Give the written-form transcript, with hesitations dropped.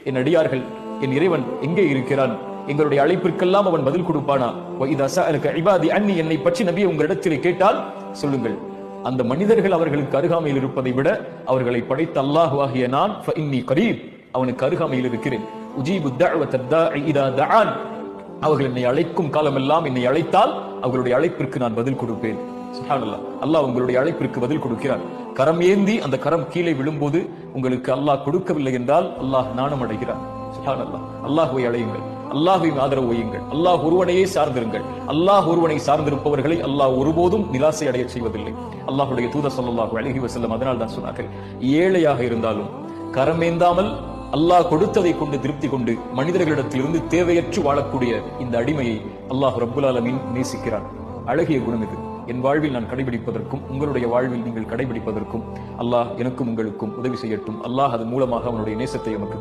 என் அடியார்கள், என் இறைவன் எங்கே இருக்கிறான்? எங்களுடைய அழைப்பிற்கெல்லாம் அவன் பதில் கொடுப்பானா? என்னை பற்றி நபியை உங்களிடத்திலே கேட்டால் சொல்லுங்கள், அந்த மனிதர்கள் அவர்களுக்கு அருகாமையில் இருப்பதை விட அவர்களை படைத்த அல்லாஹ் ஆகிய நான் அவனுக்கு அருகாமையில் இருக்கிறேன். அவர்கள் என்னை அழைக்கும் காலமெல்லாம் என்னை அழைத்தால் அவர்களுடைய அழைப்பிற்கு நான் பதில் கொடுப்பேன். சுப்ஹானல்லாஹ், அல்லாஹ் உங்களுடைய அழைப்பிற்கு பதில் கொடுக்கிறான். கரம் ஏந்தி அந்த கரம் கீழே விழும்போது உங்களுக்கு அல்லாஹ் கொடுக்கவில்லை என்றால் அல்லாஹ் நாணம் அடைகிறான். சுப்ஹானல்லாஹ், அல்லாஹ்வை அழையுங்கள், அல்லாஹ்வின் ஆதரவு வையுங்கள், அல்லாஹ் ஒருவனையே சார்ந்திருங்கள். அல்லாஹ் ஒருவனை சார்ந்திருப்பவர்களை அல்லாஹ் ஒருபோதும் நிராசை அடைய செய்வதில்லை. அல்லாஹ்வுடைய தூதர் ஸல்லல்லாஹு அலைஹி வஸல்லம் அதனால் தான் சொன்னார்கள், ஏழையாக இருந்தாலும் கரமேந்தாமல் அல்லாஹ் கொடுத்ததை கொண்டு திருப்தி கொண்டு மனிதர்களிடத்திலிருந்து தேவையற்று வாழக்கூடிய இந்த அடிமையை அல்லாஹ் ரப்புல் ஆலமீன் நேசிக்கிறான். அழகிய குணம் இது. என் வாழ்வில் நான் கடைபிடிப்பதற்கும் உங்களுடைய வாழ்வில் நீங்கள் கடைபிடிப்பதற்கும் அல்லாஹ் எனக்கும் உங்களுக்கும் உதவி செய்யட்டும். அல்லாஹ் அதன் மூலமாக அவனுடைய நேசத்தை நமக்கு